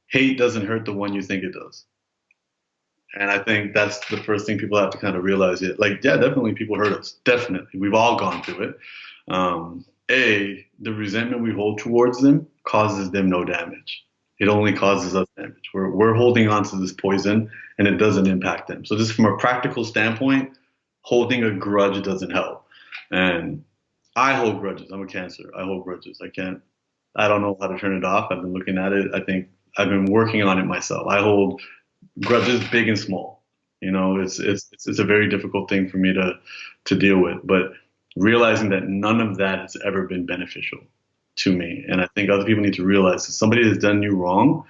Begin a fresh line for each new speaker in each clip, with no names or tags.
hate doesn't hurt the one you think it does. And I think that's the first thing people have to kind of realize. It like, yeah, definitely people hurt us. Definitely, we've all gone through it. The resentment we hold towards them causes them no damage. It only causes us damage. We're holding on to this poison, and it doesn't impact them. So just from a practical standpoint, holding a grudge doesn't help. And I hold grudges. I'm a Cancer. I hold grudges. I can't. I don't know how to turn it off. I've been looking at it. I think I've been working on it myself. I hold grudges big and small. You know, it's a very difficult thing for me to deal with. But realizing that none of that has ever been beneficial to me, and I think other people need to realize that somebody has done you wrong.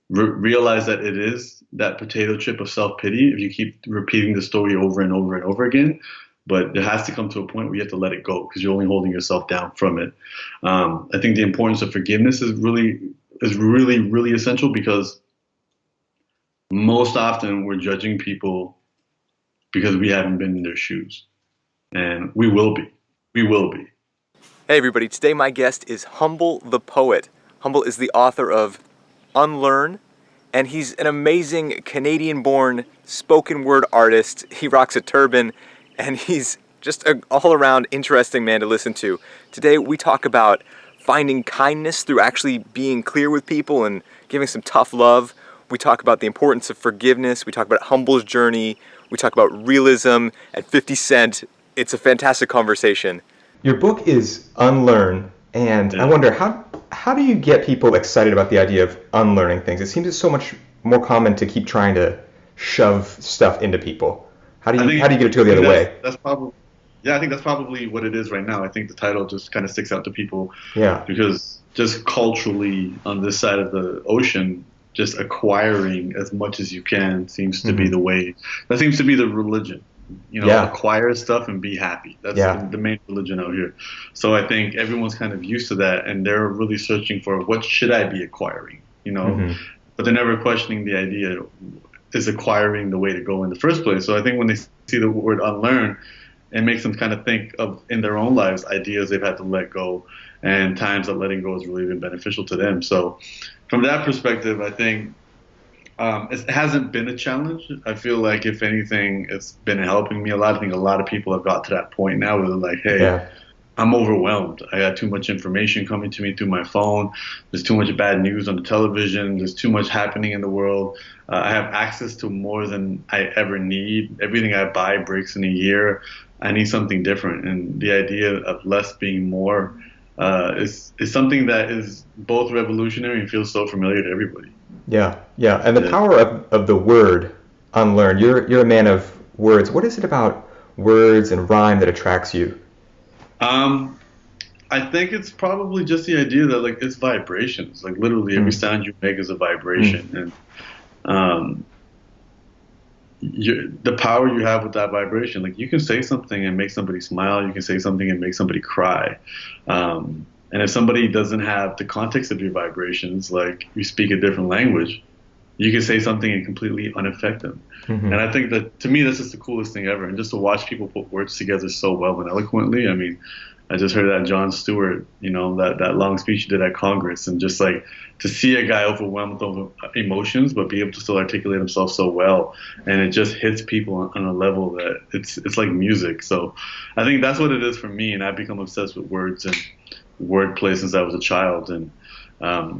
Realize that it is that potato chip of self pity if you keep repeating the story over and over and over again. But there has to come to a point where you have to let it go because you're only holding yourself down from it. I think the importance of forgiveness is really essential because most often we're judging people because we haven't been in their shoes. And we will be. We will be.
Hey everybody, today my guest is Humble the Poet. Humble is the author of UNLEARN, and he's an amazing Canadian-born spoken word artist. He rocks a turban, and he's just an all-around interesting man to listen to. Today we talk about finding kindness through actually being clear with people and giving some tough love. We talk about the importance of forgiveness. We talk about Humble's journey. We talk about realism and 50 Cent. It's a fantastic conversation. Your book is Unlearn, and I wonder, how do you get people excited about the idea of unlearning things? It seems it's so much more common to keep trying to shove stuff into people. How do you get it to go the other way?
I think that's probably what it is right now. I think the title just kind of sticks out to people.
Yeah.
Because just culturally on this side of the ocean, just acquiring as much as you can seems to be the way. That seems to be the religion. You know, acquire stuff and be happy. That's the main religion out here. So I think everyone's kind of used to that, and they're really searching for what should I be acquiring, you know? But they're never questioning the idea, is acquiring the way to go in the first place? So I think when they see the word unlearn, it makes them kind of think of, in their own lives, ideas they've had to let go, and times that letting go has really been beneficial to them. So from that perspective, I think it hasn't been a challenge. I feel like, if anything, it's been helping me a lot. I think a lot of people have got to that point now where they're like, hey, I'm overwhelmed. I got too much information coming to me through my phone. There's too much bad news on the television. There's too much happening in the world. I have access to more than I ever need. Everything I buy breaks in a year. I need something different. And the idea of less being more is something that is both revolutionary and feels so familiar to everybody.
Yeah. And the power of the word, unlearn. You're a man of words. What is it about words and rhyme that attracts you?
I think it's probably just the idea that, like, it's vibrations. Like, literally every sound you make is a vibration. And the power you have with that vibration, like, you can say something and make somebody smile. You can say something and make somebody cry. And if somebody doesn't have the context of your vibrations, like you speak a different language, you can say something and completely unaffect them. And I think that, to me, that's just the coolest thing ever. And just to watch people put words together so well and eloquently. I mean, I just heard that Jon Stewart, you know, that long speech he did at Congress, and just like to see a guy overwhelmed with emotions, but be able to still articulate himself so well, and it just hits people on a level that it's like music. So I think that's what it is for me, and I've become obsessed with words and wordplay since I was a child, and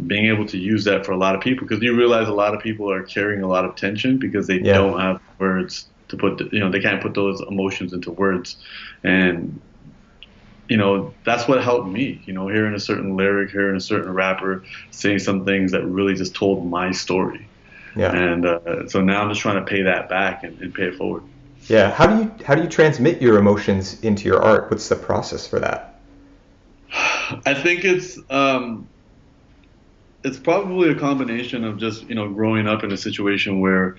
being able to use that for a lot of people, because you realize a lot of people are carrying a lot of tension because they don't have words to put, they can't put those emotions into words. And that's what helped me, hearing a certain lyric, hearing a certain rapper saying some things that really just told my story. Yeah. And so now I'm just trying to pay that back and pay it forward.
Yeah. How do you transmit your emotions into your art? What's the process for that?
I think it's probably a combination of just, growing up in a situation where,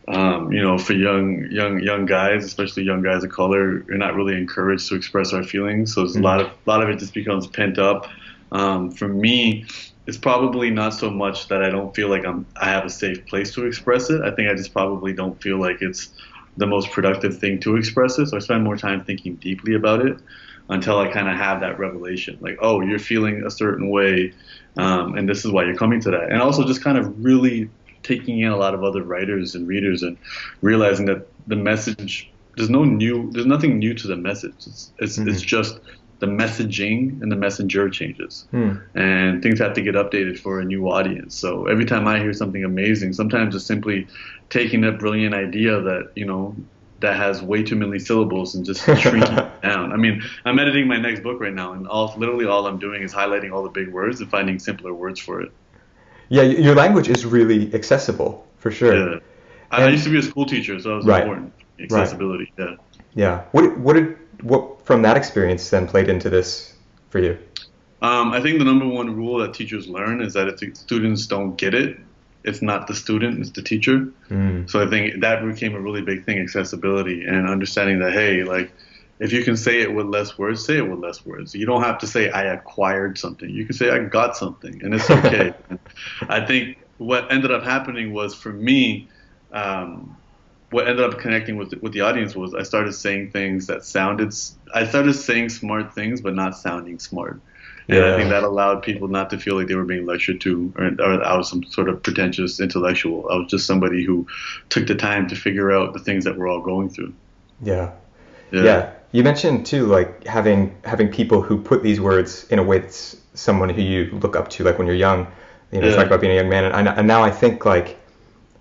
for young guys, especially young guys of color, you're not really encouraged to express our feelings. So there's a lot of it just becomes pent up. For me, it's probably not so much that I don't feel like I have a safe place to express it. I think I just probably don't feel like it's the most productive thing to express it. So I spend more time thinking deeply about it until I kind of have that revelation. Like, oh, you're feeling a certain way. and this is why you're coming to that. And also just kind of really taking in a lot of other writers and readers and realizing that the message, there's nothing new to the message. It's just the messaging and the messenger changes, and things have to get updated for a new audience. So every time I hear something amazing, sometimes it's simply taking a brilliant idea that, that has way too many syllables and just shrinking it down. I mean, I'm editing my next book right now, and literally all I'm doing is highlighting all the big words and finding simpler words for it.
Yeah, your language is really accessible, for sure.
Yeah. I used to be a school teacher, so that was important. Accessibility,
Yeah. What from that experience then played into this for you?
I think the number one rule that teachers learn is that if students don't get it, it's not the student, it's the teacher. So I think that became a really big thing, accessibility, and understanding that, hey, like, if you can say it with less words, say it with less words. You don't have to say, I acquired something. You can say, I got something, and it's okay. I think what ended up happening was, for me, what ended up connecting with the audience was I started saying things that I started saying smart things, but not sounding smart. And I think that allowed people not to feel like they were being lectured to, or I was some sort of pretentious intellectual. I was just somebody who took the time to figure out the things that we're all going through.
Yeah. You mentioned too, like having people who put these words in a way that's someone who you look up to, like when you're young. Talk about being a young man, and now I think like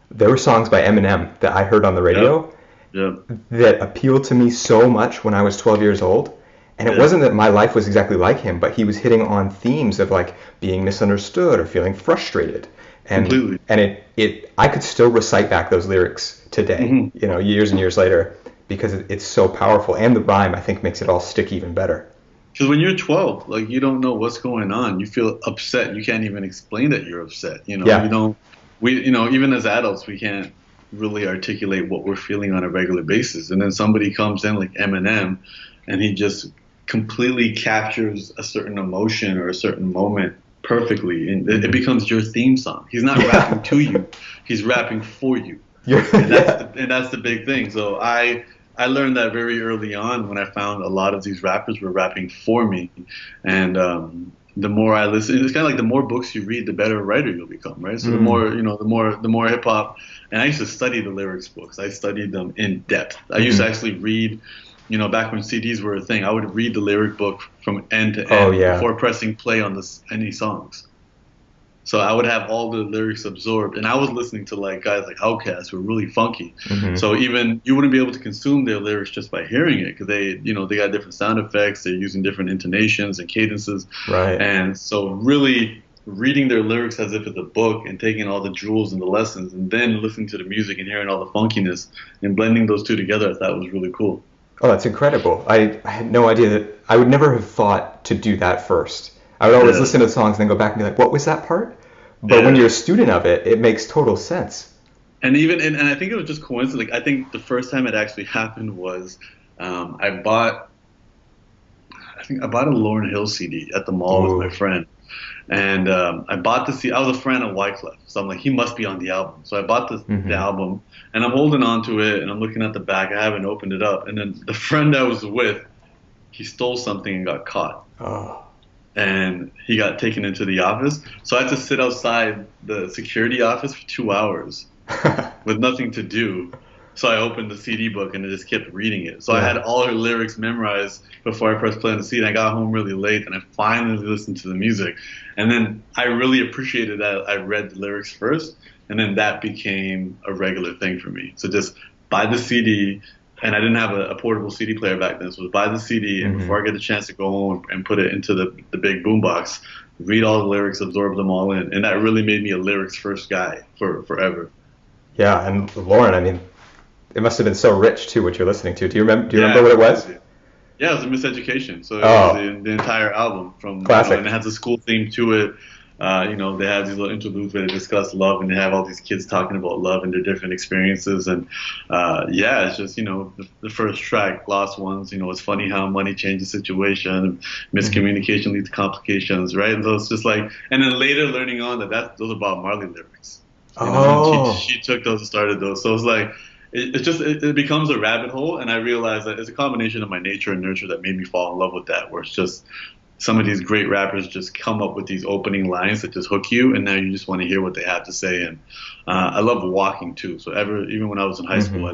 there were songs by Eminem that I heard on the radio that appealed to me so much when I was 12 years old. And it wasn't that my life was exactly like him, but he was hitting on themes of like being misunderstood or feeling frustrated. And
completely.
And I could still recite back those lyrics today, years and years later, because it's so powerful. And the rhyme, I think, makes it all stick even better.
Because when you're 12, like, you don't know what's going on. You feel upset. You can't even explain that you're upset. You don't. Even as adults, we can't really articulate what we're feeling on a regular basis. And then somebody comes in like Eminem, and he just completely captures a certain emotion or a certain moment perfectly, and it becomes your theme song. He's not rapping to you; he's rapping for you, and that's the big thing. So I learned that very early on when I found a lot of these rappers were rapping for me, and the more I listen, it's kind of like the more books you read, the better writer you'll become, right? So the more hip hop, and I used to study the lyrics books. I studied them in depth. I used to actually read. Back when CDs were a thing, I would read the lyric book from end to end before pressing play on any songs. So I would have all the lyrics absorbed, and I was listening to like guys like Outkast who were really funky. So even you wouldn't be able to consume their lyrics just by hearing it, because they got different sound effects, they're using different intonations and cadences,
right?
And so really reading their lyrics as if it's a book and taking all the jewels and the lessons, and then listening to the music and hearing all the funkiness and blending those two together, I thought was really cool.
Oh, that's incredible. I had no idea that I would never have thought to do that first. I would always listen to the songs and then go back and be like, what was that part? But when you're a student of it, it makes total sense.
And I think it was just coincidence. Like, I think the first time it actually happened was I bought a Lauryn Hill CD at the mall with my friend. And I bought the CD. I was a fan of Wyclef, so I'm like, he must be on the album. So I bought the album, and I'm holding on to it, and I'm looking at the back. I haven't opened it up. And then the friend I was with, he stole something and got caught.
Oh.
And he got taken into the office. So I had to sit outside the security office for 2 hours with nothing to do. So I opened the CD book and I just kept reading it. So I had all her lyrics memorized before I pressed play on the CD. I got home really late and I finally listened to the music. And then I really appreciated that I read the lyrics first, and then that became a regular thing for me. So just buy the CD, and I didn't have a portable CD player back then, so it was buy the CD, and before I get a chance to go home and put it into the big boombox, read all the lyrics, absorb them all in. And that really made me a lyrics first guy for forever.
Yeah, and Lauryn, I mean, it must have been so rich too what you're listening to. Do you remember what it was?
Yeah, it was a Miseducation. So it was the entire album from
classic.
And it has a school theme to it. They have these little interludes where they discuss love, and they have all these kids talking about love and their different experiences. And it's just the first track, Lost Ones. It's funny how money changes situation, and miscommunication leads to complications, right? And so it's just like, and then later learning on those are Bob Marley lyrics. She took those and started those. So it's like. It becomes a rabbit hole, and I realized that it's a combination of my nature and nurture that made me fall in love with that, where it's just some of these great rappers just come up with these opening lines that just hook you, and now you just want to hear what they have to say. And I love walking too. So even when I was in high school, I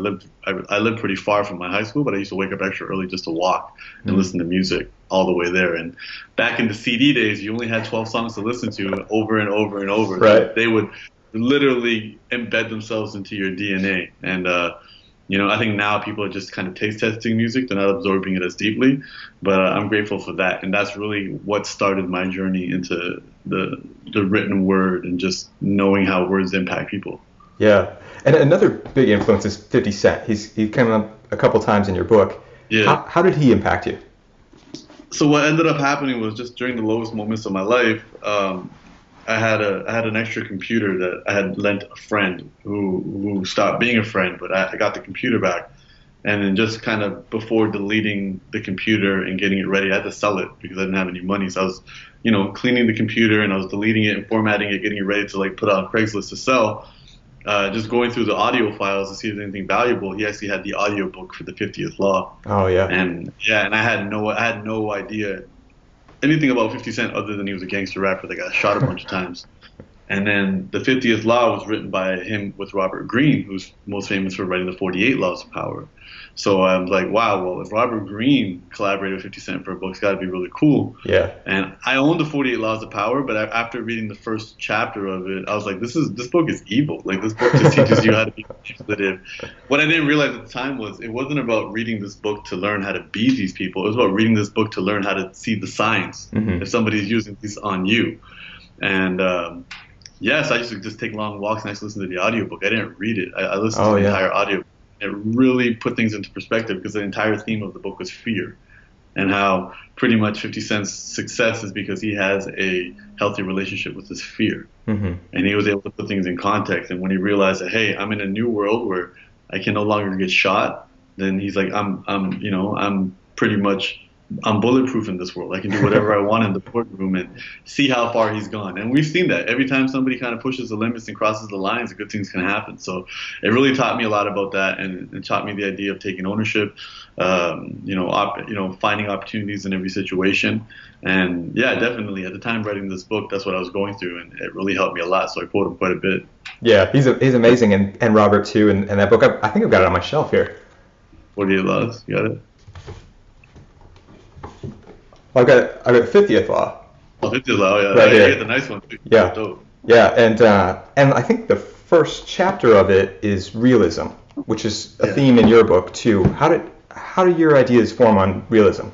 lived pretty far from my high school, but I used to wake up extra early just to walk and listen to music all the way there. And back in the CD days, you only had 12 songs to listen to over and over and over.
Right.
They would literally embed themselves into your DNA. And I think now people are just kind of taste testing music. They're not absorbing it as deeply, but I'm grateful for that. And that's really what started my journey into the written word and just knowing how words impact people.
Yeah. And another big influence is 50 Cent. He came up a couple times in your book.
Yeah.
How did he impact you?
So what ended up happening was just during the lowest moments of my life, I had an extra computer that I had lent a friend who stopped being a friend, but I got the computer back. And then just kind of before deleting the computer and getting it ready, I had to sell it because I didn't have any money. So I was, cleaning the computer and I was deleting it and formatting it, getting it ready to put it on Craigslist to sell. Just going through the audio files to see if there's anything valuable. He actually had the audio book for the 50th Law.
Oh yeah.
And I had no idea anything about 50 Cent other than he was a gangster rapper that got shot a bunch of times. And then the 50th Law was written by him with Robert Greene, who's most famous for writing the 48 Laws of Power. So I was like, wow, well, if Robert Greene collaborated with 50 Cent for a book, it's got to be really cool.
Yeah.
And I owned the 48 Laws of Power, but after reading the first chapter of it, I was like, this book is evil. This book just teaches you how to be manipulative. What I didn't realize at the time was it wasn't about reading this book to learn how to be these people. It was about reading this book to learn how to see the signs if somebody's using this on you. And yes, I used to just take long walks and I used to listen to the audiobook. I didn't read it. I listened to the entire audio. It really put things into perspective because the entire theme of the book was fear and how pretty much 50 Cent's success is because he has a healthy relationship with his fear. And he was able to put things in context. And when he realized that, hey, I'm in a new world where I can no longer get shot, then he's like, I'm bulletproof in this world. I can do whatever I want in the courtroom and see how far he's gone. And we've seen that. Every time somebody kind of pushes the limits and crosses the lines, good things can happen. So it really taught me a lot about that and taught me the idea of taking ownership, finding opportunities in every situation. And yeah, definitely at the time writing this book, that's what I was going through. And it really helped me a lot. So I quote him quite a bit.
Yeah, he's amazing. And Robert too. And that book, I think I've got it on my shelf here.
48 Laws. You got it?
Well, I got 50th Law.
Oh, 50th Law, yeah.
Right here.
You get the nice one too.
Yeah.
Dope.
Yeah, and I think the first chapter of it is realism, which is a theme in your book too. How did your ideas form on realism?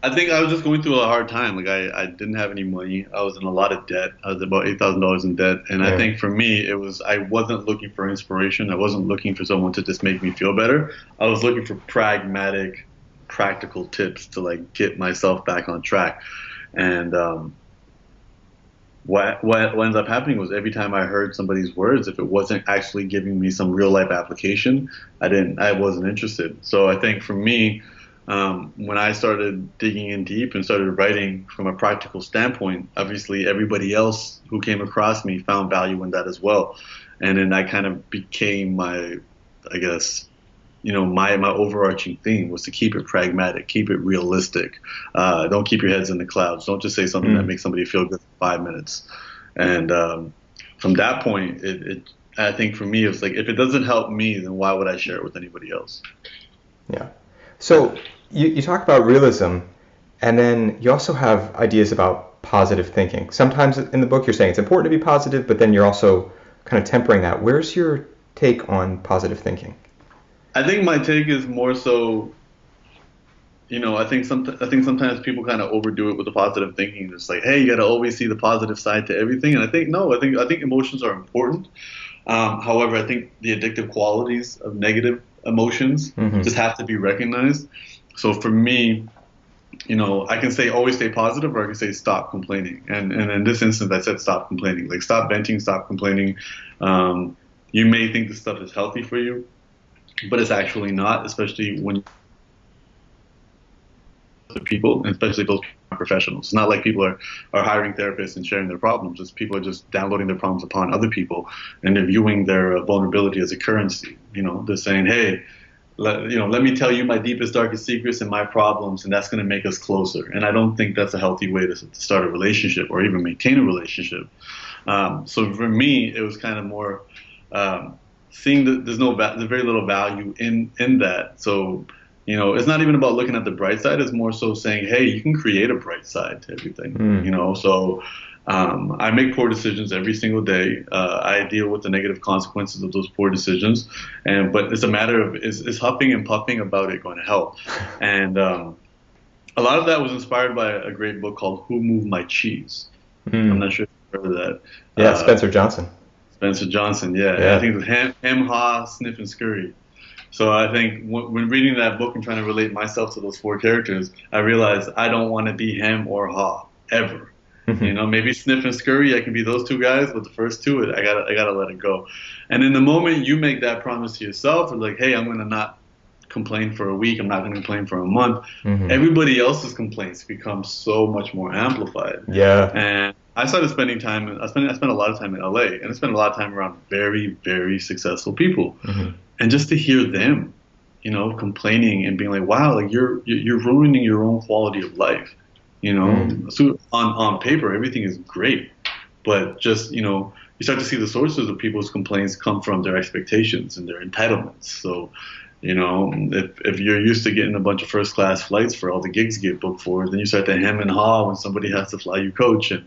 I think I was just going through a hard time. I didn't have any money. I was in a lot of debt. I was about $8,000 in debt. And I think for me, I wasn't looking for inspiration. I wasn't looking for someone to just make me feel better. I was looking for pragmatic, practical tips to get myself back on track. And what ends up happening was every time I heard somebody's words, if it wasn't actually giving me some real life application, I wasn't interested. So I think for me, when I started digging in deep and started writing from a practical standpoint, obviously everybody else who came across me found value in that as well. And then that kind of became my overarching theme was to keep it pragmatic, keep it realistic. Don't keep your heads in the clouds. Don't just say something that makes somebody feel good for 5 minutes. And from that point, I think for me, it's if it doesn't help me, then why would I share it with anybody else?
Yeah. So you talk about realism, and then you also have ideas about positive thinking. Sometimes in the book you're saying it's important to be positive, but then you're also kind of tempering that. Where's your take on positive thinking?
I think my take is more so, I think sometimes people kind of overdo it with the positive thinking. It's hey, you got to always see the positive side to everything. And I think no, I think emotions are important. However, I think the addictive qualities of negative emotions just have to be recognized. So for me, I can say always stay positive, or I can say stop complaining. And in this instance, I said stop complaining. Stop venting, stop complaining. You may think this stuff is healthy for you, but it's actually not, especially when the people, and especially those professionals. It's not like people are hiring therapists and sharing their problems. It's people are just downloading their problems upon other people, and they're viewing their vulnerability as a currency. They're saying, hey, let me tell you my deepest, darkest secrets and my problems, and that's going to make us closer. And I don't think that's a healthy way to start a relationship or even maintain a relationship. So for me, it was kind of more seeing that there's very little value in that. So, it's not even about looking at the bright side. It's more so saying, hey, you can create a bright side to everything. So I make poor decisions every single day. I deal with the negative consequences of those poor decisions, but it's a matter of is huffing and puffing about it going to help? And a lot of that was inspired by a great book called Who Moved My Cheese. I'm not sure if you've heard of that.
Yeah, Spencer Johnson.
Spencer Johnson, yeah. I think it was hem, haw, sniff, and scurry. So I think when reading that book and trying to relate myself to those four characters, I realized I don't want to be hem or haw ever. Maybe sniff and scurry, I can be those two guys, but the first two, I gotta let it go. And in the moment you make that promise to yourself, like, hey, I'm gonna not complain for a week, I'm not gonna complain for a month. Everybody else's complaints become so much more amplified.
Yeah.
And I started spending time. I spent a lot of time in LA, and I spent a lot of time around very, very successful people, and just to hear them, complaining and being like, "Wow, like you're ruining your own quality of life." So on paper, everything is great, but just you start to see the sources of people's complaints come from their expectations and their entitlements. So. If you're used to getting a bunch of first class flights for all the gigs you get booked for, then you start to hem and haw when somebody has to fly you coach, and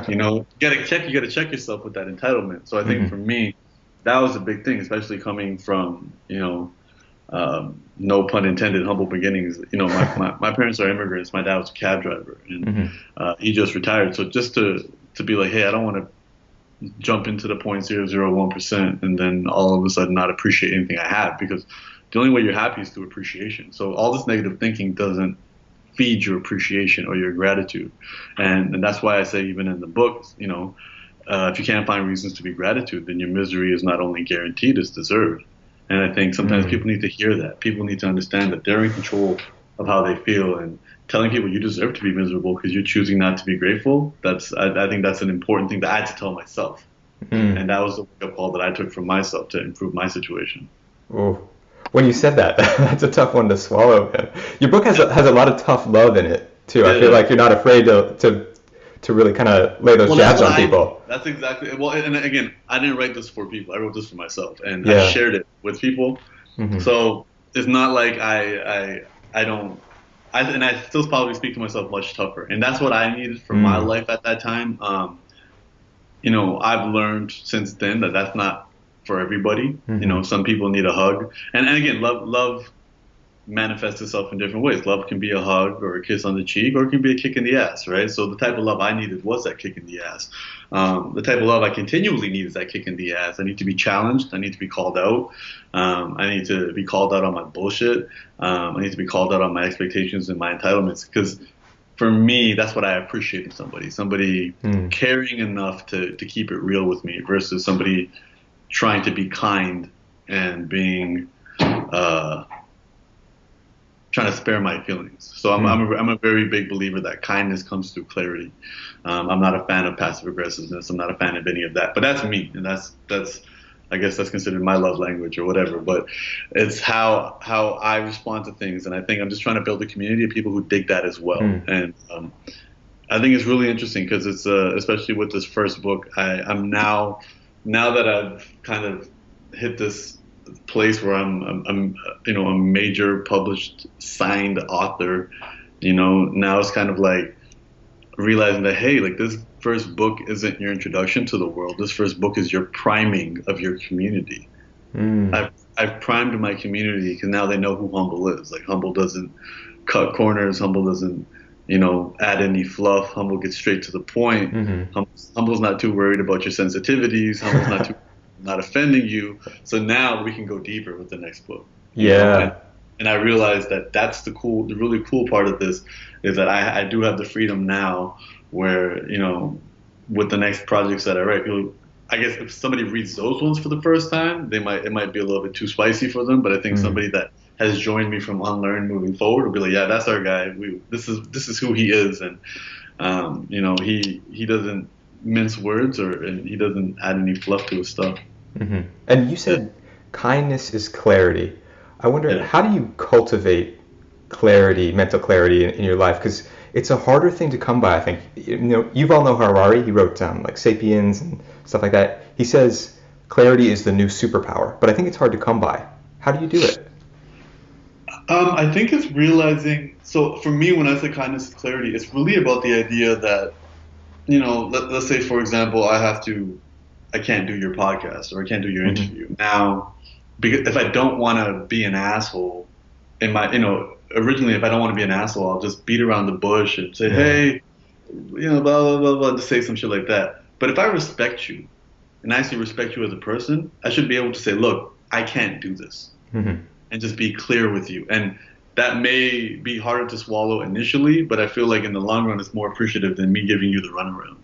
you gotta check yourself with that entitlement. So I think for me, that was a big thing, especially coming from no pun intended, humble beginnings. My parents are immigrants. My dad was a cab driver, and he just retired. So just to be like, hey, I don't want to jump into the 0.001% and then all of a sudden not appreciate anything I have, because the only way you're happy is through appreciation. So all this negative thinking doesn't feed your appreciation or your gratitude. And that's why I say, even in the book, if you can't find reasons to be gratitude, then your misery is not only guaranteed, it's deserved. And I think sometimes people need to hear that. People need to understand that they're in control of how they feel, and telling people you deserve to be miserable because you're choosing not to be grateful, I think that's an important thing that I had to tell myself. And that was the wake-up call that I took from myself to improve my situation.
Oh. When you said that, that's a tough one to swallow, man. Your book has a lot of tough love in it, too. I feel like you're not afraid to really kind of lay those jabs on people.
That's exactly. Well, and again, I didn't write this for people. I wrote this for myself, and I shared it with people. So it's not like I still probably speak to myself much tougher. And that's what I needed for my life at that time. I've learned since then that that's not for everybody. Some people need a hug. And again, love manifests itself in different ways. Love can be a hug or a kiss on the cheek, or it can be a kick in the ass, right? So the type of love I needed was that kick in the ass. The type of love I continually need is that kick in the ass. I need to be challenged. I need to be called out. I need to be called out on my bullshit. I need to be called out on my expectations and my entitlements, because for me, that's what I appreciate in somebody caring enough to keep it real with me, versus somebody trying to be kind and being trying to spare my feelings. So I'm a very big believer that kindness comes through clarity. I'm not a fan of passive aggressiveness. I'm not a fan of any of that. But that's me, and that's I guess that's considered my love language or whatever. But it's how I respond to things, and I think I'm just trying to build a community of people who dig that as well. And I think it's really interesting because it's especially with this first book. I'm now that I've kind of hit this place where I'm a major published signed author, now it's kind of like realizing that, hey, like, this first book isn't your introduction to the world. This first book is your priming of your community. I've primed my community because now they know who Humble is. Like, Humble doesn't cut corners. Humble doesn't add any fluff. Humble gets straight to the point. Humble's not too worried about your sensitivities. Humble's not offending you. So now we can go deeper with the next book. And I realized that that's the really cool part of this, is that I do have the freedom now where, with the next projects that I write, I guess if somebody reads those ones for the first time, it might be a little bit too spicy for them. But I think somebody that has joined me from UNLEARN moving forward will be like, yeah, that's our guy. This is who he is. And, he doesn't mince words, and he doesn't add any fluff to his stuff.
And you said kindness is clarity. I wonder, how do you cultivate clarity, mental clarity in your life? Because it's a harder thing to come by, I think. You all know Harari. He wrote like *Sapiens* and stuff like that. He says clarity is the new superpower, but I think it's hard to come by. How do you do it?
I think it's realizing. So for me, when I say kindness and clarity, it's really about the idea that, let's say, for example, I can't do your podcast or I can't do your interview now, because if I don't want to be an asshole, originally, if I don't want to be an asshole, I'll just beat around the bush and say, hey, blah, blah, blah, blah, just say some shit like that. But if I respect you and actually respect you as a person, I should be able to say, look, I can't do this. And just be clear with you. And that may be harder to swallow initially, but I feel like in the long run, it's more appreciative than me giving you the runaround.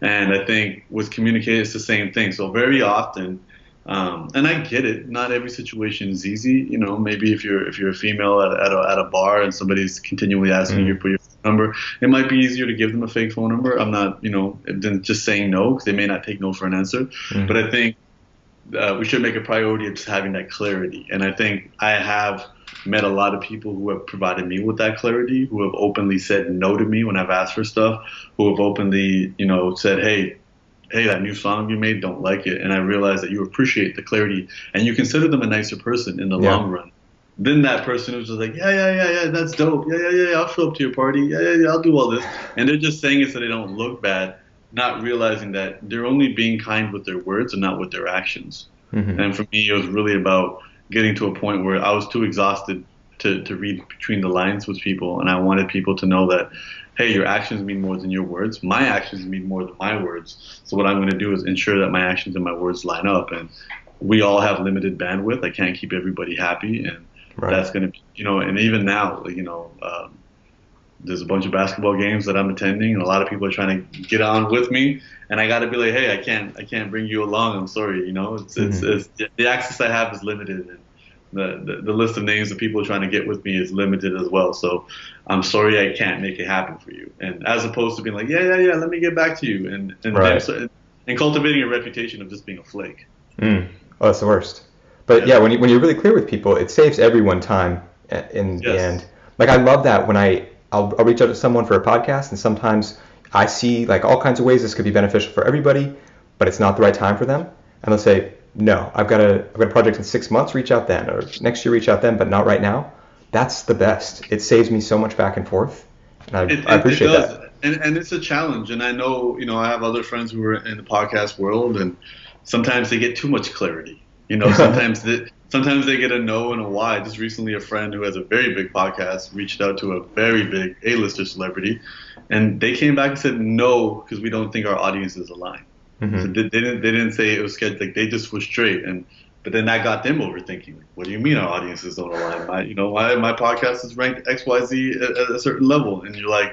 And I think with communicating, it's the same thing. So very often, and I get it, not every situation is easy. Maybe if you're a female at a bar and somebody's continually asking you for your phone number, it might be easier to give them a fake phone number. I'm not, than just saying no, because they may not take no for an answer. But I think we should make a priority of just having that clarity. And I think I have met a lot of people who have provided me with that clarity, who have openly said no to me when I've asked for stuff, who have openly, said, hey, that new song you made, don't like it. And I realize that you appreciate the clarity and you consider them a nicer person in the long run. Then that person who's just like, yeah, that's dope. Yeah, I'll show up to your party. Yeah, I'll do all this. And they're just saying it so they don't look bad, not realizing that they're only being kind with their words and not with their actions. And for me, it was really about getting to a point where I was too exhausted to read between the lines with people. And I wanted people to know that, hey, your actions mean more than your words. My actions mean more than my words. So what I'm going to do is ensure that my actions and my words line up. And we all have limited bandwidth. I can't keep everybody happy. And that's going to be, and even now, there's a bunch of basketball games that I'm attending, and a lot of people are trying to get on with me, and I got to be like, hey, I can't bring you along. I'm sorry, it's the access I have is limited, and the list of names that people are trying to get with me is limited as well. So I'm sorry I can't make it happen for you. And as opposed to being like, yeah, let me get back to you, and cultivating a reputation of just being a flake.
Oh, that's the worst. But when you're really clear with people, it saves everyone time in the end. Like I love that when I'll reach out to someone for a podcast, and sometimes I see like all kinds of ways this could be beneficial for everybody, but it's not the right time for them. And they'll say, no, I've got a project in 6 months, reach out then, or next year reach out then, but not right now. That's the best. It saves me so much back and forth, and I appreciate that.
And it's a challenge. And I know, I have other friends who are in the podcast world, and sometimes they get too much clarity. Sometimes they get a no and a why. Just recently, a friend who has a very big podcast reached out to a very big A-lister celebrity, and they came back and said no because we don't think our audiences align. So they didn't say it was scheduled. Like they just were straight. But then that got them overthinking. Like, what do you mean our audiences don't align? My podcast is ranked XYZ at a certain level, and you're like,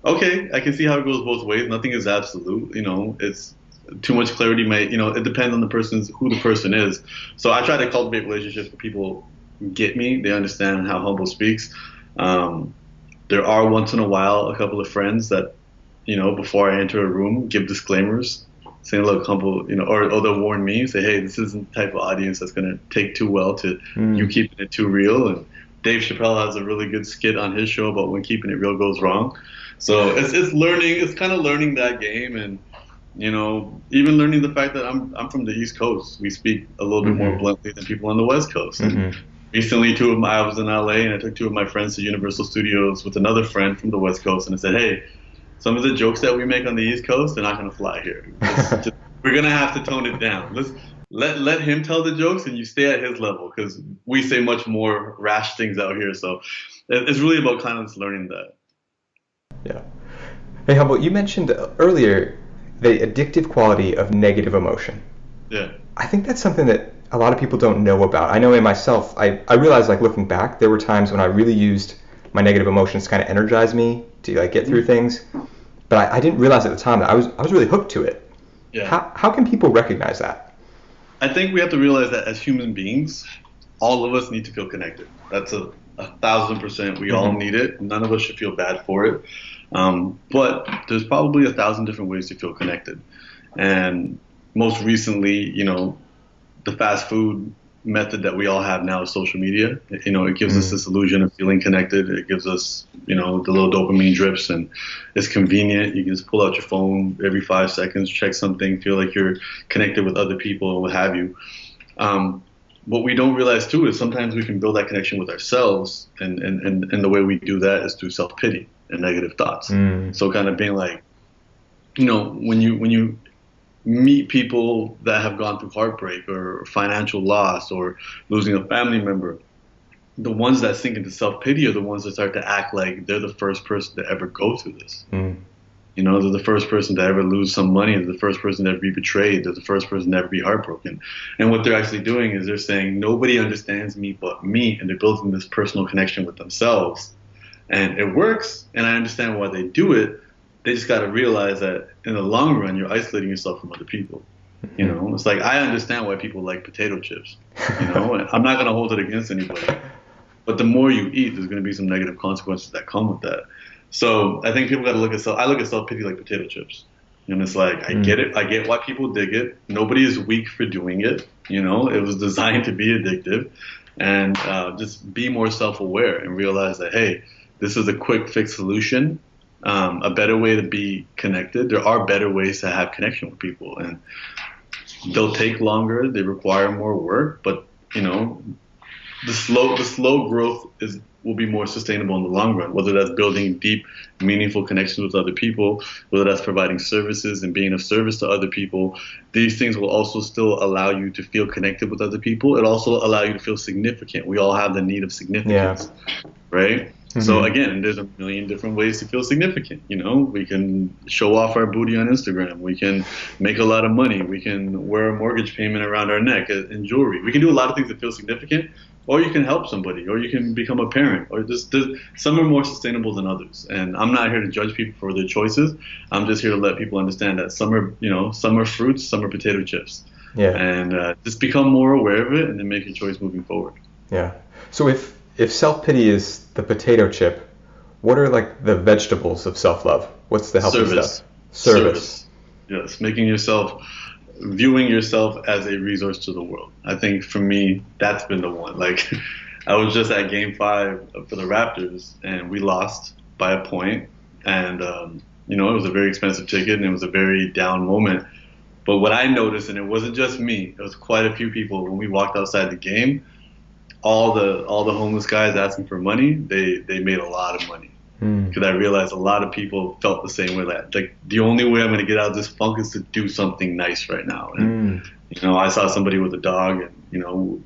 okay, I can see how it goes both ways. Nothing is absolute. It's too much clarity may, it depends on who the person is. So I try to cultivate relationships where people get me, they understand how Humble speaks. There are once in a while a couple of friends that, before I enter a room, give disclaimers saying, look, Humble, or they'll warn me, say, hey, this isn't the type of audience that's going to take too well to you keeping it too real. And Dave Chappelle has a really good skit on his show about when keeping it real goes wrong. So it's kind of learning that game, and even learning the fact that I'm from the East Coast. We speak a little bit more bluntly than people on the West Coast. And recently, I was in LA, and I took two of my friends to Universal Studios with another friend from the West Coast, and I said, hey, some of the jokes that we make on the East Coast, they're not going to fly here. We're going to have to tone it down. Let's let him tell the jokes, and you stay at his level, because we say much more rash things out here. So it's really about kind of learning that.
Yeah. Hey, Humble, you mentioned earlier the addictive quality of negative emotion.
Yeah.
I think that's something that a lot of people don't know about. I know in myself, I realized, like, looking back, there were times when I really used my negative emotions to kind of energize me to like get through things, but I didn't realize at the time that I was really hooked to it.
Yeah.
How can people recognize that?
I think we have to realize that as human beings, all of us need to feel connected. That's 1,000%. We all need it. None of us should feel bad for it. But there's probably 1,000 different ways to feel connected. And most recently, the fast food method that we all have now is social media. It gives us this illusion of feeling connected. It gives us, the little dopamine drips, and it's convenient. You can just pull out your phone every 5 seconds, check something, feel like you're connected with other people or what have you. What we don't realize too is sometimes we can build that connection with ourselves, and the way we do that is through self-pity and negative thoughts. So kind of being like, when you meet people that have gone through heartbreak or financial loss or losing a family member, the ones that sink into self-pity are the ones that start to act like they're the first person to ever go through this. They're the first person to ever lose some money. They're the first person to ever be betrayed. They're the first person to ever be heartbroken. And what they're actually doing is they're saying, nobody understands me but me, and they're building this personal connection with themselves. And it works, and I understand why they do it. They just got to realize that in the long run, you're isolating yourself from other people. It's like, I understand why people like potato chips. And I'm not going to hold it against anybody. But the more you eat, there's going to be some negative consequences that come with that. So I think people got to look at I look at self-pity like potato chips. And it's like, I get it. I get why people dig it. Nobody is weak for doing it. It was designed to be addictive. And just be more self-aware and realize that, hey, this is a quick fix solution. A better way to be connected. There are better ways to have connection with people, and they'll take longer. They require more work, but the slow growth will be more sustainable in the long run. Whether that's building deep, meaningful connections with other people, whether that's providing services and being of service to other people, these things will also still allow you to feel connected with other people. It also allow you to feel significant. We all have the need of significance, right? So again, there's a million different ways to feel significant. We can show off our booty on Instagram. We can make a lot of money. We can wear a mortgage payment around our neck and jewelry. We can do a lot of things that feel significant, or you can help somebody, or you can become a parent, or just some are more sustainable than others. And I'm not here to judge people for their choices. I'm just here to let people understand that some are fruits, some are potato chips. Yeah. And just become more aware of it, and then make your choice moving forward.
Yeah. So if self-pity is the potato chip, what are like the vegetables of self-love? What's the healthy stuff? Service.
Yes, viewing yourself as a resource to the world. I think for me, that's been the one. Like, I was just at Game 5 for the Raptors, and we lost by a point. And, it was a very expensive ticket, and it was a very down moment. But what I noticed, and it wasn't just me, it was quite a few people, when we walked outside the game, all the homeless guys asking for money, they made a lot of money. Because I realized a lot of people felt the same way. That like, the only way I'm going to get out of this funk is to do something nice right now. And I saw somebody with a dog, and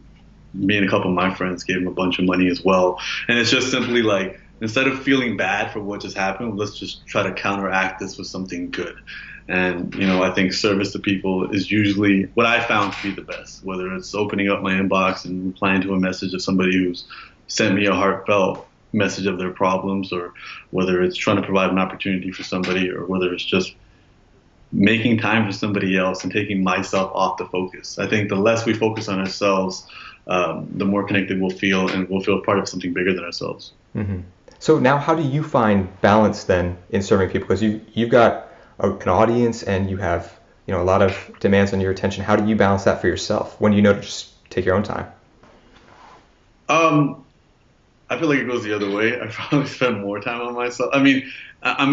me and a couple of my friends gave him a bunch of money as well. And it's just simply like, instead of feeling bad for what just happened, let's just try to counteract this with something good. And, I think service to people is usually what I found to be the best, whether it's opening up my inbox and replying to a message of somebody who's sent me a heartfelt message of their problems, or whether it's trying to provide an opportunity for somebody, or whether it's just making time for somebody else and taking myself off the focus. I think the less we focus on ourselves, the more connected we'll feel, and we'll feel part of something bigger than ourselves.
So now, how do you find balance then in serving people? Because you've got an audience, and you have a lot of demands on your attention. How do you balance that for yourself? When do you know to just take your own time?
I feel like it goes the other way. I probably spend more time on myself. I mean, I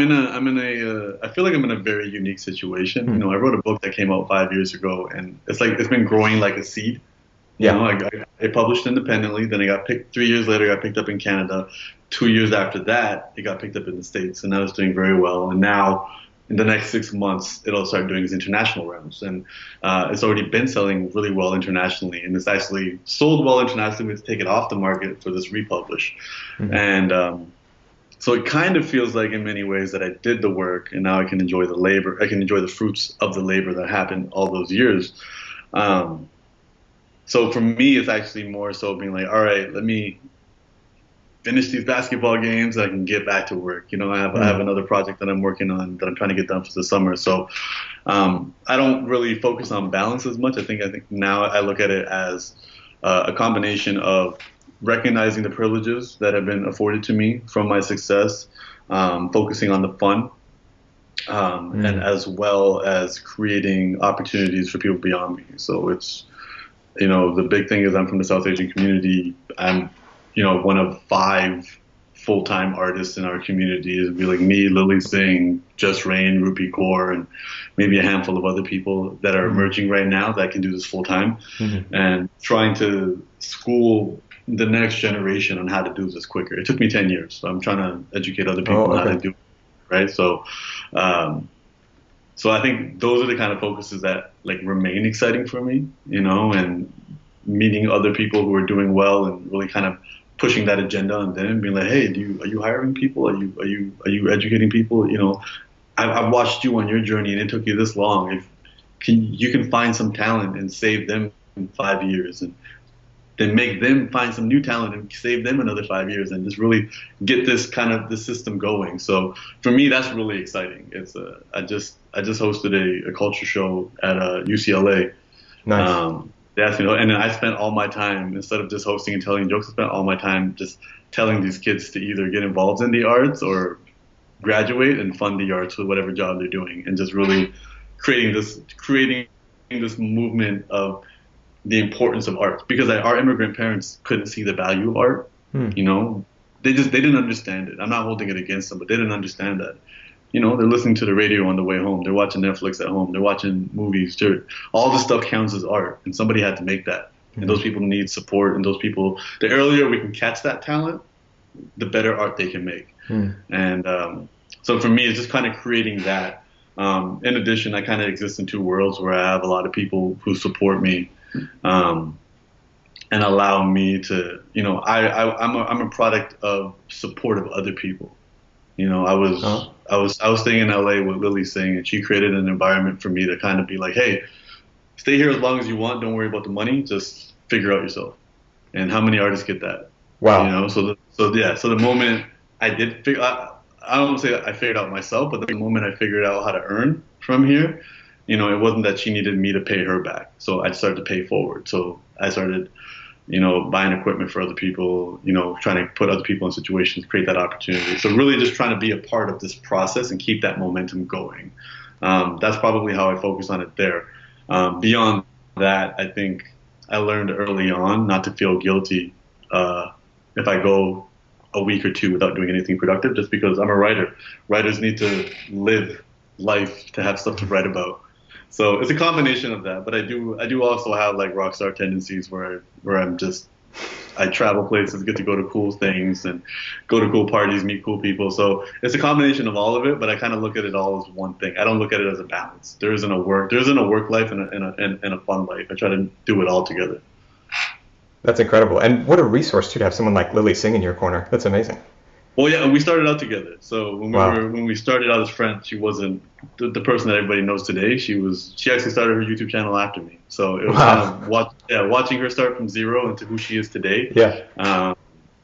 feel like I'm in a very unique situation. I wrote a book that came out 5 years ago, and it's been growing like a seed. I published independently. Then it got picked 3 years later. It got picked up in Canada. 2 years after that, it got picked up in the States, and now it's doing very well. And now, in the next 6 months, it'll start doing its international rounds. And it's already been selling really well internationally. And it's actually sold well internationally. We have to take it off the market for this republish. And so it kind of feels like, in many ways, that I did the work, and now I can enjoy the labor. I can enjoy the fruits of the labor that happened all those years. So for me, it's actually more so being like, all right, let me finish these basketball games, I can get back to work. I have another project that I'm working on that I'm trying to get done for the summer. So I don't really focus on balance as much. I think now I look at it as a combination of recognizing the privileges that have been afforded to me from my success, focusing on the fun, and as well as creating opportunities for people beyond me. So it's The big thing is I'm from the South Asian community. I'm, one of 5 full-time artists in our community. It'd be like me, Lilly Singh, Just Rain, Rupi Kaur, and maybe a handful of other people that are emerging right now that can do this full-time, and trying to school the next generation on how to do this quicker. It took me 10 years, so I'm trying to educate other people on how to do it, right? So, so I think those are the kind of focuses that like remain exciting for me, and meeting other people who are doing well and really kind of pushing that agenda on them, being like, hey, are you hiring people? Are you educating people? I've watched you on your journey and it took you this long. If you can find some talent and save them in 5 years, and then make them find some new talent and save them another 5 years, and just really get the system going. So for me, that's really exciting. It's I just hosted a culture show at UCLA.
Nice.
And then I spent all my time, instead of just hosting and telling jokes, I spent all my time just telling these kids to either get involved in the arts or graduate and fund the arts with whatever job they're doing, and just really creating this movement of the importance of art, because our immigrant parents couldn't see the value of art. They didn't understand it. I'm not holding it against them, but they didn't understand that. They're listening to the radio on the way home. They're watching Netflix at home. They're watching movies. All this stuff counts as art, and somebody had to make that. And those people need support, and those people, the earlier we can catch that talent, the better art they can make. And so for me, it's just kind of creating that. In addition, I kind of exist in 2 worlds where I have a lot of people who support me, and allow me to, I'm a product of support of other people. I was staying in LA with Lilly Singh, and she created an environment for me to kind of be like, hey, stay here as long as you want. Don't worry about the money. Just figure out yourself. And how many artists get that?
Wow.
So the moment I did figure, I don't say that I figured out myself, but the moment I figured out how to earn from here, it wasn't that she needed me to pay her back. So I started to pay forward. So I started, buying equipment for other people, trying to put other people in situations, create that opportunity. So really just trying to be a part of this process and keep that momentum going. That's probably how I focus on it there. Beyond that, I think I learned early on not to feel guilty if I go a week or 2 without doing anything productive, just because I'm a writer. Writers need to live life to have stuff to write about. So it's a combination of that, but I do also have like rock star tendencies where I travel places, get to go to cool things and go to cool parties, meet cool people. So it's a combination of all of it, but I kind of look at it all as one thing. I don't look at it as a balance. There isn't a work life and a fun life. I try to do it all together.
That's incredible. And what a resource too, to have someone like Lilly Singh in your corner. That's amazing.
Well, yeah, we started out together. So when we started out as friends, she wasn't the person that everybody knows today. She actually started her YouTube channel after me. So it was kind of watching her start from zero into who she is today.
Yeah.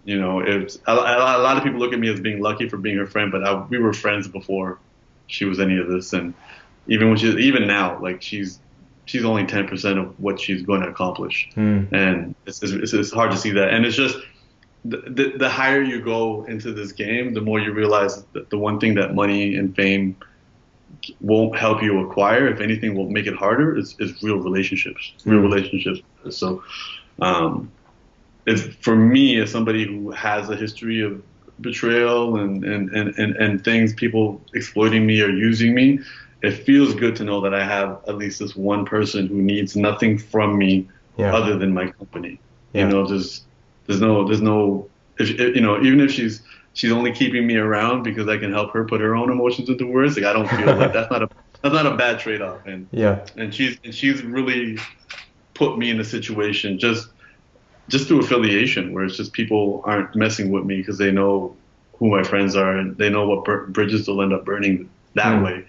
It's a lot of people look at me as being lucky for being her friend, but we were friends before she was any of this. And even now, like she's only 10% of what she's going to accomplish. And it's hard to see that. And it's just, the higher you go into this game, the more you realize that the one thing that money and fame won't help you acquire, if anything, will make it harder, is real relationships. So it's, for me, as somebody who has a history of betrayal and things, people exploiting me or using me, it feels good to know that I have at least this one person who needs nothing from me other than my company. There's no, even if she's only keeping me around because I can help her put her own emotions into words. Like, I don't feel like that's not a bad trade-off. And she's really put me in a situation just through affiliation where it's just people aren't messing with me because they know who my friends are and they know what bridges will end up burning that way.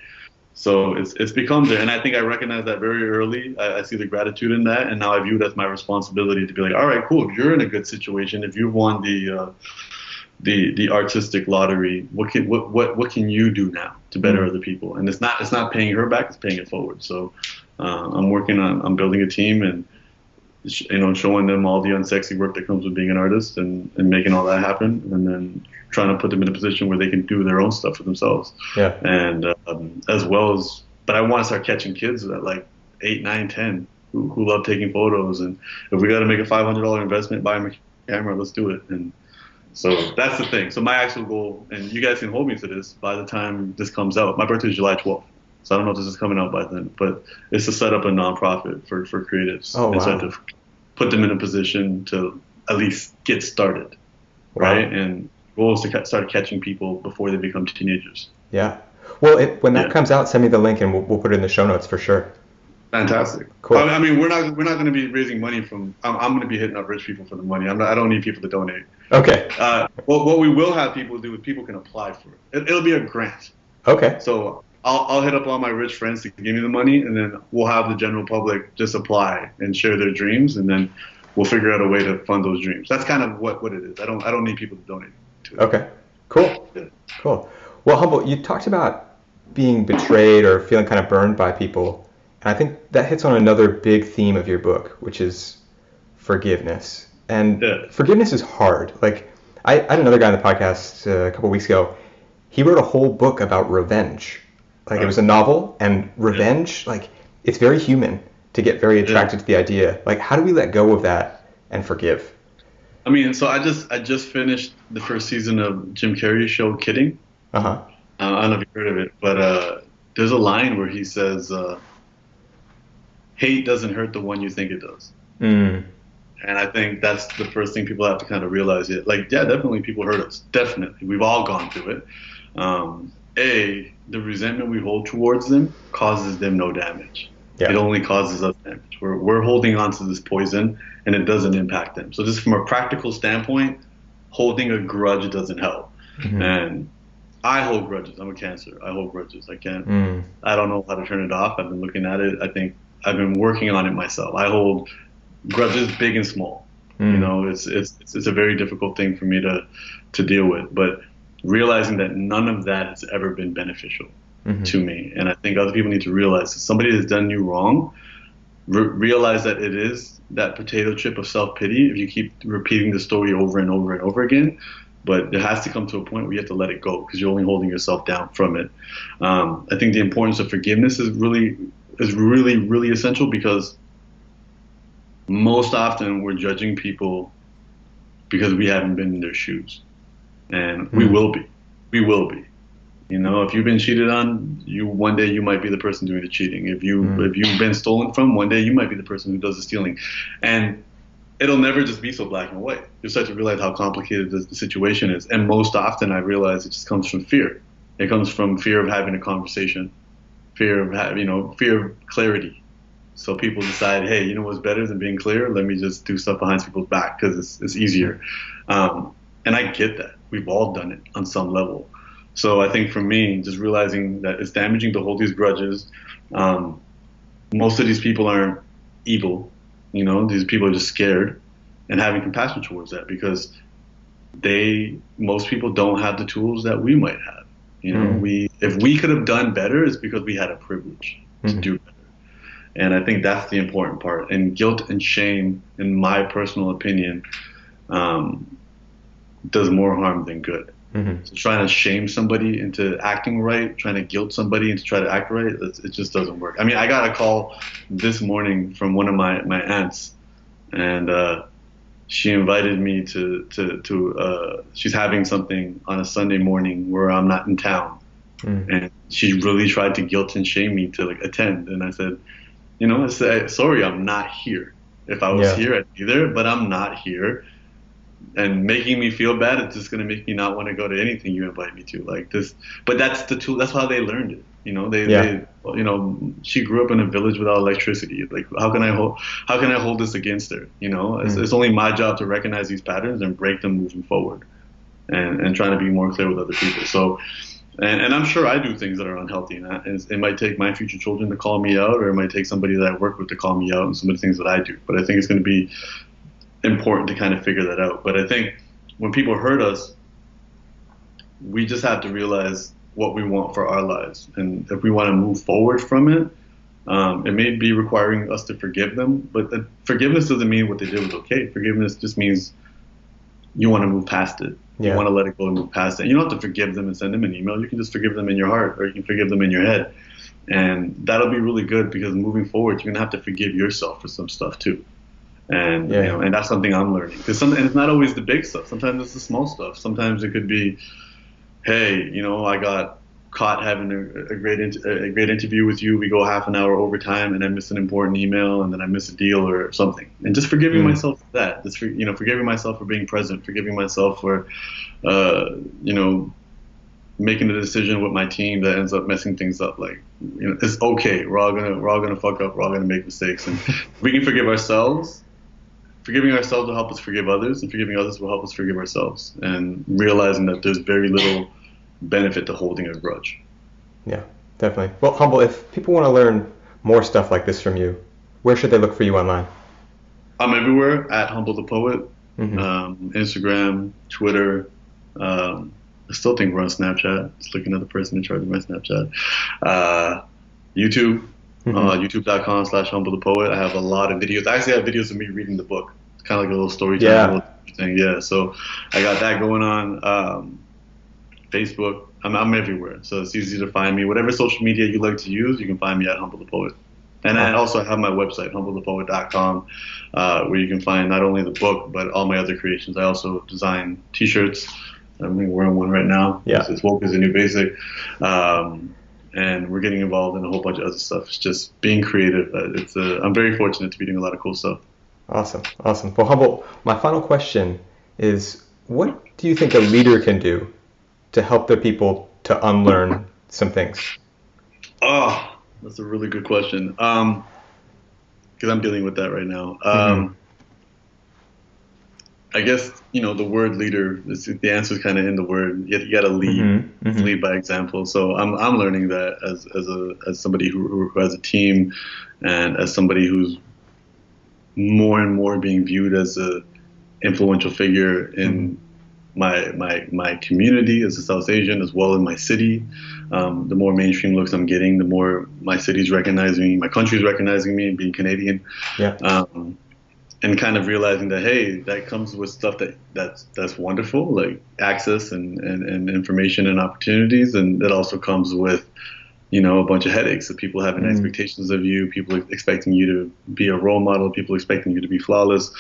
So it's become there, and I think I recognize that very early. I see the gratitude in that, and now I view it as my responsibility to be like, all right, cool. If you're in a good situation, if you've won the artistic lottery, what can you do now to better other people? And it's not paying her back; it's paying it forward. So I'm building a team and showing them all the unsexy work that comes with being an artist and making all that happen, and then trying to put them in a position where they can do their own stuff for themselves. And as well as, but I want to start catching kids at like 8, 9, 10, who love taking photos. And if we got to make a $500 investment, buy a camera, let's do it. And so that's the thing. So my actual goal, and you guys can hold me to this, by the time this comes out, my birthday is July 12th. So I don't know if this is coming out by then, but it's to set up a nonprofit for creatives.
Oh, wow.
And so to put them in a position to at least get started, right? And the goal is to start catching people before they become teenagers.
Yeah. Well, when that comes out, send me the link and we'll put it in the show notes for sure.
Fantastic. Cool. I mean, we're not going to be raising money from. I'm going to be hitting up rich people for the money. I don't need people to donate.
Okay.
What we will have people do is people can apply for it. It'll be a grant.
Okay.
So I'll hit up all my rich friends to give me the money, and then we'll have the general public just apply and share their dreams, and then we'll figure out a way to fund those dreams. That's kind of what it is. I don't need people to donate to it.
Okay. Cool. Yeah. Cool. Well, Humble, you talked about being betrayed or feeling kind of burned by people. And I think that hits on another big theme of your book, which is forgiveness. And forgiveness is hard. Like, I had another guy on the podcast a couple weeks ago. He wrote a whole book about revenge. Like, it was a novel, and revenge, like, it's very human to get very attracted to the idea. Like, how do we let go of that and forgive?
I mean, so I just finished the first season of Jim Carrey's show, Kidding.
Uh-huh.
I don't know if you've heard of it, but there's a line where he says, hate doesn't hurt the one you think it does. And I think that's the first thing people have to kind of realize. Definitely people hurt us. Definitely. We've all gone through it. The resentment we hold towards them causes them no damage. Yeah. It only causes us damage. We're holding on to this poison, and it doesn't impact them. So just from a practical standpoint, holding a grudge doesn't help. Mm-hmm. And I hold grudges. I'm a Cancer. I hold grudges. I can't. I don't know how to turn it off. I've been looking at it. I think I've been working on it myself. I hold grudges big and small. You know, it's a very difficult thing for me to deal with. But realizing that none of that has ever been beneficial to me, and I think other people need to realize that somebody has done you wrong. Realize that it is that potato chip of self-pity if you keep repeating the story over and over and over again. But it has to come to a point where you have to let it go because you're only holding yourself down from it. I think the importance of forgiveness is really, really essential because most often we're judging people because we haven't been in their shoes. And we will be. We will be. You know, if you've been cheated on, one day you might be the person doing the cheating. If you've been stolen from, one day you might be the person who does the stealing. And it'll never just be so black and white. You'll start to realize how complicated the situation is. And most often I realize it just comes from fear. It comes from fear of having a conversation, fear of clarity. So people decide, hey, you know what's better than being clear? Let me just do stuff behind people's back because it's easier. And I get that. We've all done it on some level. So I think for me, just realizing that it's damaging to hold these grudges. Most of these people aren't evil. You know, these people are just scared, and having compassion towards that because most people don't have the tools that we might have. You know, if we could have done better, it's because we had a privilege to do better. And I think that's the important part. And guilt and shame, in my personal opinion, does more harm than good. So trying to shame somebody into acting right, trying to guilt somebody into try to act right, it just doesn't work. I mean, I got a call this morning from one of my aunts, and she invited me to she's having something on a Sunday morning where I'm not in town, and she really tried to guilt and shame me to attend. And I said, you know, sorry, I'm not here. If I was here, I'd be there, but I'm not here. And making me feel bad, it's just going to make me not want to go to anything you invite me to like this. But that's the tool. That's how they learned it. You know, they she grew up in a village without electricity. Like, how can I hold this against her? You know, it's only my job to recognize these patterns and break them moving forward, and trying to be more clear with other people. So, and I'm sure I do things that are unhealthy, and it might take my future children to call me out, or it might take somebody that I work with to call me out on some of the things that I do. But I think it's going to be important to kind of figure that out. But I think when people hurt us, we just have to realize what we want for our lives. And if we want to move forward from it, it may be requiring us to forgive them, but forgiveness doesn't mean what they did was okay. Forgiveness just means you want to move past it. You want to let it go and move past it. You don't have to forgive them and send them an email. You can just forgive them in your heart, or you can forgive them in your head. And that'll be really good because moving forward, you're going to have to forgive yourself for some stuff too. And, and that's something I'm learning. And it's not always the big stuff. Sometimes it's the small stuff. Sometimes it could be, hey, I got caught having a great interview with you. We go half an hour over time, and I miss an important email, and then I miss a deal or something. And just forgiving myself for that. Just forgiving myself for being present. Forgiving myself for, making a decision with my team that ends up messing things up. Like, it's okay. We're all gonna fuck up. We're all gonna make mistakes, and if we can forgive ourselves. Forgiving ourselves will help us forgive others, and forgiving others will help us forgive ourselves. And realizing that there's very little benefit to holding a grudge.
Yeah, definitely. Well, Humble, if people want to learn more stuff like this from you, where should they look for you online?
I'm everywhere at Humble the Poet. Instagram, Twitter. I still think we're on Snapchat. Just looking at the person in charge of my Snapchat. YouTube. YouTube.com/Humble the Poet. I have a lot of videos. I actually have videos of me reading the book. It's kind of like a little storytelling thing. Yeah, so I got that going on. Facebook. I'm everywhere, so it's easy to find me. Whatever social media you like to use, you can find me at Humble the Poet. And I also have my website, humblethepoet.com, where you can find not only the book, but all my other creations. I also design T-shirts. I'm wearing one right now.
Yeah.
It's Woke is the New Basic. And we're getting involved in a whole bunch of other stuff. It's just being creative. I'm very fortunate to be doing a lot of cool stuff.
Awesome. Well, Humble, my final question is, what do you think a leader can do to help their people to unlearn some things?
Oh, that's a really good question. Because I'm dealing with that right now. I guess, the word leader, the answer is kind of in the word. You got to lead, lead by example. So I'm learning that as somebody who has a team, and as somebody who's more and more being viewed as a influential figure in my community as a South Asian, as well as my city. The more mainstream looks I'm getting, the more my city's recognizing me, my country's recognizing me, being Canadian. Yeah. And kind of realizing that, hey, that comes with stuff that's wonderful, like access and information and opportunities, and that also comes with, a bunch of headaches of people having expectations of you, people expecting you to be a role model, people expecting you to be flawless.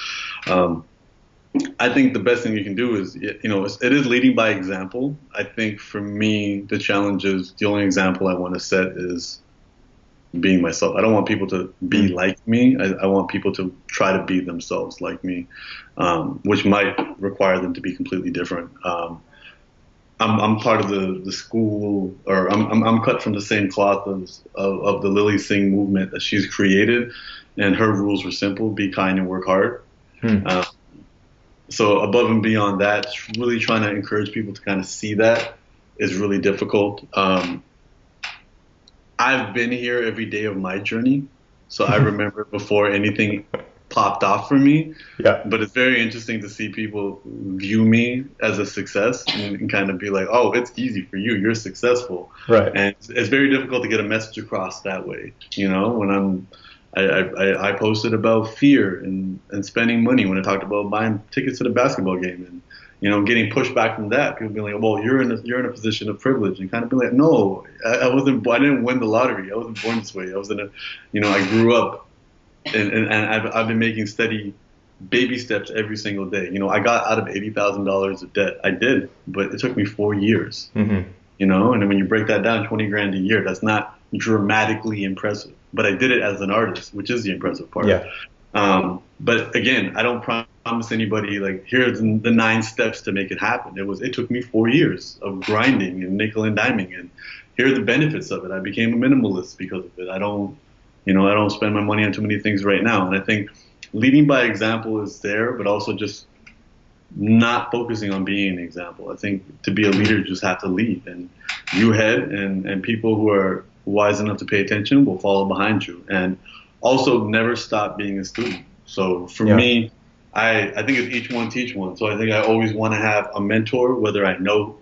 I think the best thing you can do is, it is leading by example. I think for me, the challenge is the only example I want to set is being myself. I don't want people to be like me. I want people to try to be themselves like me, which might require them to be completely different. I'm part of the school, or I'm cut from the same cloth of the Lilly Singh movement that she's created, and her rules were simple: be kind and work hard. So above and beyond that, really trying to encourage people to kind of see that is really difficult. I've been here every day of my journey, so I remember before anything popped off for me. Yeah. But it's very interesting to see people view me as a success and kind of be like, oh, it's easy for you. You're successful. Right. And it's very difficult to get a message across that way. When I posted about fear and spending money, when I talked about buying tickets to the basketball game, and getting pushed back from that. People be like, well, you're in a position of privilege, and kind of be like, no, I didn't win the lottery. I wasn't born this way. I was I grew up and I've been making steady baby steps every single day. I got out of $80,000 of debt. I did, but it took me 4 years, and then when you break that down, 20 grand a year, that's not dramatically impressive, but I did it as an artist, which is the impressive part. Yeah. But again, I don't promise anybody like here's the 9 steps to make it happen. It took me 4 years of grinding and nickel and diming, and here are the benefits of it. I became a minimalist because of it. I don't spend my money on too many things right now. And I think leading by example is there, but also just not focusing on being an example. I think to be a leader, you just have to lead, and you head, and people who are wise enough to pay attention will follow behind you. And also never stop being a student. So for me, I think it's each one teach one. So I think I always want to have a mentor, whether I know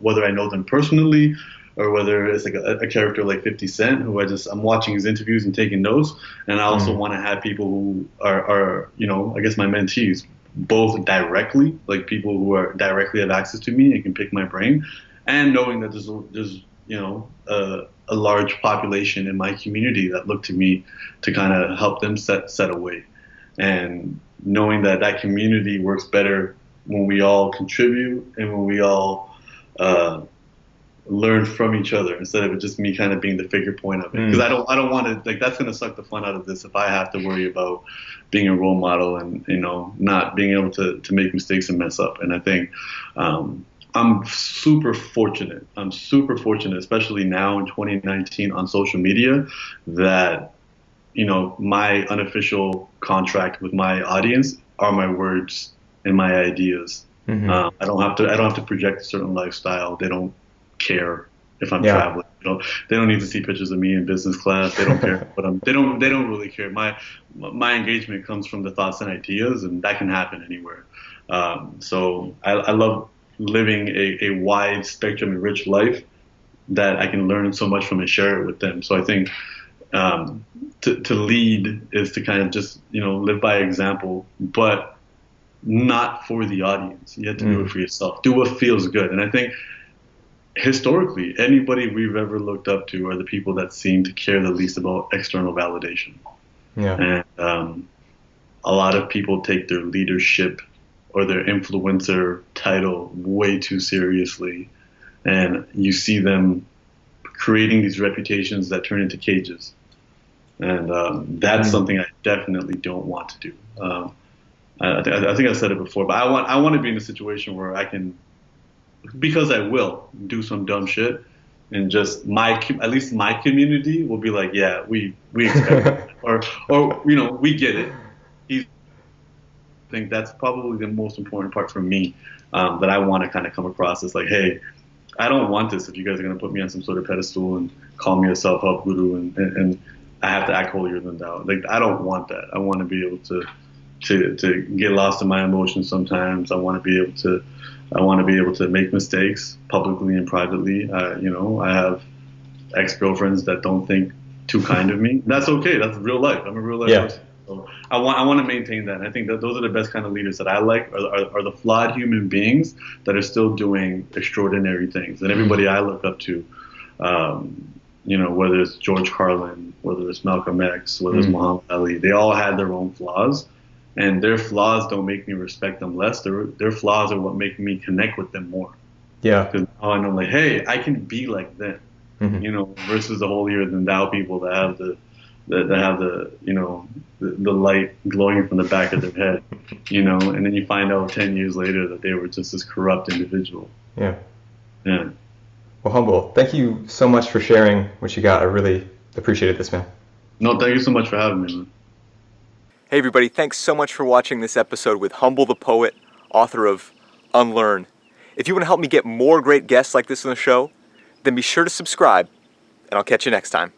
them personally, or whether it's like a character like 50 Cent, who I'm watching his interviews and taking notes. And I also want to have people who are I guess my mentees, both directly, like people who are directly have access to me and can pick my brain, and knowing that there's a large population in my community that look to me to kind of help them set a way. And knowing that that community works better when we all contribute and when we all learn from each other instead of it just me kind of being the figure point of it. Because I don't want to, like, that's going to suck the fun out of this if I have to worry about being a role model and, not being able to make mistakes and mess up. And I think I'm super fortunate. Especially now in 2019 on social media, that, my unofficial contract with my audience are my words and my ideas. Mm-hmm. I don't have to project a certain lifestyle. They don't care if I'm traveling. They don't need to see pictures of me in business class. They don't care what they don't really care. My engagement comes from the thoughts and ideas, and that can happen anywhere. So I love living a wide spectrum and rich life that I can learn so much from and share it with them. So I think to lead is to kind of just live by example, but not for the audience. You have to do it for yourself. Do what feels good. And I think historically, anybody we've ever looked up to are the people that seem to care the least about external validation. Yeah. And a lot of people take their leadership or their influencer title way too seriously. And you see them creating these reputations that turn into cages. And that's something I definitely don't want to do. I think I said it before, but I want to be in a situation where I can, because I will do some dumb shit, and just at least my community will be like, yeah, we expect it, or we get it. I think that's probably the most important part for me, that I want to kind of come across as like, hey, I don't want this if you guys are going to put me on some sort of pedestal and call me a self-help guru and I have to act holier than thou. Like, I don't want that. I want to be able to get lost in my emotions sometimes. I want to be able to make mistakes publicly and privately. I have ex-girlfriends that don't think too kind of me. That's okay. That's real life. I'm a real life person. So I want to maintain that. And I think that those are the best kind of leaders that I like are the flawed human beings that are still doing extraordinary things. And everybody I look up to, whether it's George Carlin, whether it's Malcolm X, whether it's Muhammad Ali, they all had their own flaws. And their flaws don't make me respect them less. Their flaws are what make me connect with them more. Yeah. Because now I know, like, hey, I can be like them. Mm-hmm. Versus the holier than thou people that have the light glowing from the back of their head, and then you find out 10 years later that they were just this corrupt individual. Yeah. Yeah.
Well, Humble, thank you so much for sharing what you got. I really appreciated this, man.
No, thank you so much for having me, man.
Hey everybody, thanks so much for watching this episode with Humble the Poet, author of UNLEARN. If you want to help me get more great guests like this on the show, then be sure to subscribe, and I'll catch you next time.